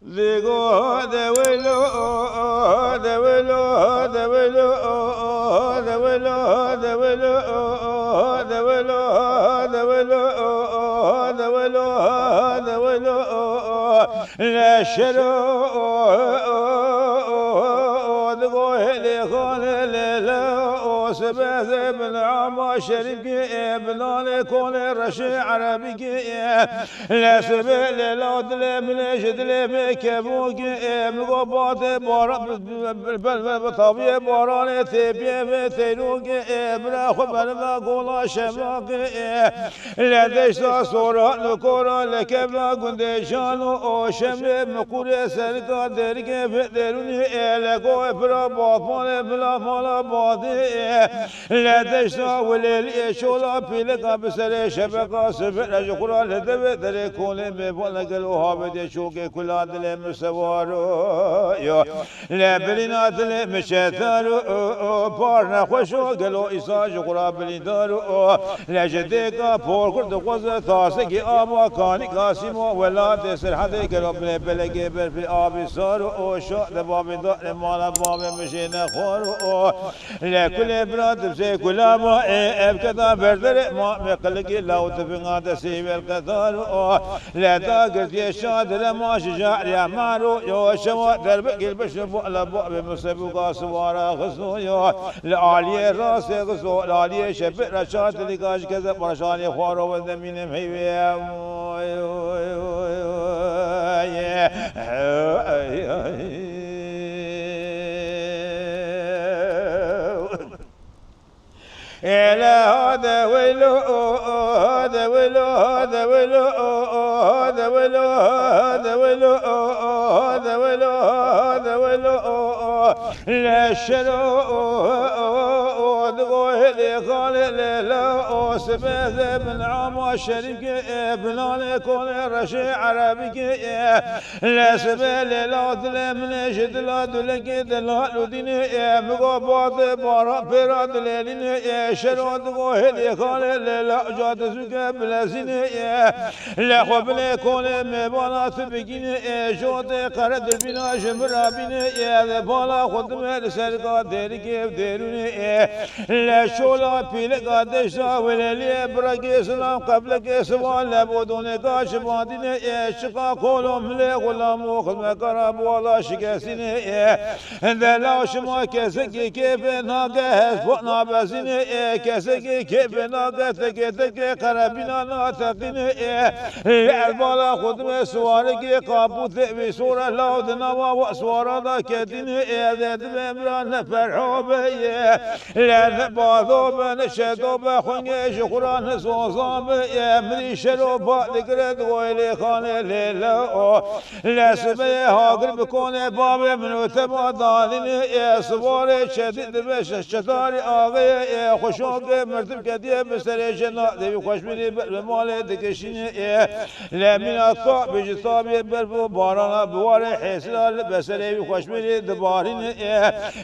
Digo de vuelo, de vuelo, de vuelo, de vuelo, de vuelo, de vuelo, de vuelo, de vuelo, de vuelo, la shero, digo hele khale la سباز بن عما شريك بن كون رشي عربي لا سبيل لا دل من جدل بكبوك مقبات بارا بطبيع باران ثبي ثيروك بلا خبر ما قولا شماك لا دشتا صورا نكورا لكبلا قندشان او شم مقول سرقا درك بدروني لقوا برا باطمان بلا مالا بادي لا تشتا وليل شولا بيلقى بسر شبكة سفر جقرا لدب دري كون بفلق الوهاب شوك كل عدل مسوارو لا بلنا دل مشتارو بارنا خوشو قالو إسا جقرا بلدارو لا جديكا بور كرد قوز ثاسكي آبا كاني قاسمو ولا تسر حدي قالو بلقى برفي آبي سارو شو دباب دار مالا باب مشينا خورو لا كل براد سے غلام اب کدا بردر ما مقلق لو تفقاد سيب القدر لا تاقر يا شادر ما شجاع يا مارو يو شوا درب قلب شبو على بو بمسبوق سوارا غزو يو العالي راس غزو العالي شب رشاد لقاش كذا برشان خوارو وذمين مهيوي إلى هذا ولو هذا ولو هذا ولو هذا ولو هذا ولو هذا ولو هذا ولو لا شرو دغوه قال لا سبذ من عام شريك ابن كون رشي عربي لا سبل لا دل من جد لا دل كد لا دين مقبض بارا براد لين شرود قهل قال لا جاد زك بلازين لا قبل كون مبالات بجين جود قرد بنا جمرا بنا يا بالا خدمه سرقا درك درون لا شولا بيلقا دشا ولي برق سلام قبل سوال لبودون قاش بادين شقا كولهم لا غلام خدمه قرب ولا شكاسين لا شما كسك كيف ناقه فوقنا بزين كسك كيف ناقتك قربنا ناتقين البالا خدمه سوارك قابوت بسوره لود نوا وسواره ذاكدين ذات بمران فرحوب لا بعضو من شدو بخنج قران صوصام امري شرو بالقرد ويلي خان ليلا لا سبي هاجر بكون باب من تبادلين يا سوار شديد بش شتاري اغي خوشوق مرتب كدي بسر جنا دي خوشبيني بالمال دكشين لا من الطاب بجطاب برفو باران بوار حسال بسر خوشبيني دبارين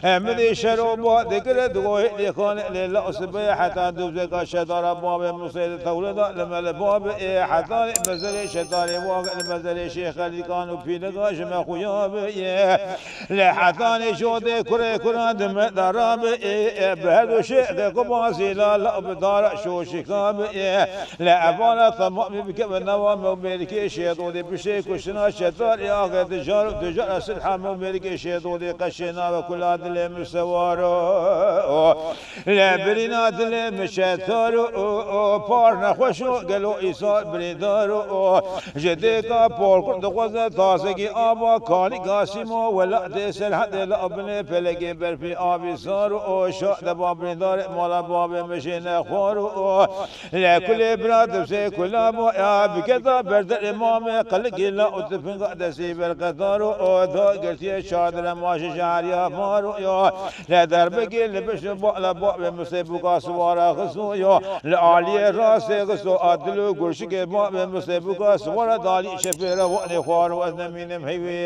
امري شرو بالقرد ويلي خان ليلا سبي حتى دوزك شدار باب مصيد تولد لما الباب حتى بزر شتاري واقع بزر شيخ اللي كانوا في نقاش ما خوياب لا حتى جود كره كره دم دراب بهذا شيء قباسي لا بدار شو شكاب لا ابانا طمع بكبر نوام وملك شيطان بشي كشنا شتار يا اخي تجار سلحه وملك شيطان قشنا وكل هذا مسوار لا برينا دل مشتار بارنا خوشو قالوا عيسى بريدار جديكا بور كرد قوز تاسكي آبا كاني قاسمو ولا تسر حد الابن فلقي برفي آبي صار شاء دبا بريدار مالا باب مشينا خوار لا كل براد سي كل ابو يا بكذا برد الامام قلق لا اتفن قد سيب القطار ذا قلتي شادر ماش شعريا مارو يا لا دربك لبش بقلا باب مسبوقا سوارا خسو يا لعالي راس غسو عدلو قرشك باب مسبوقا سوارا دالي شفيرا واني خوار وزن من مهيوي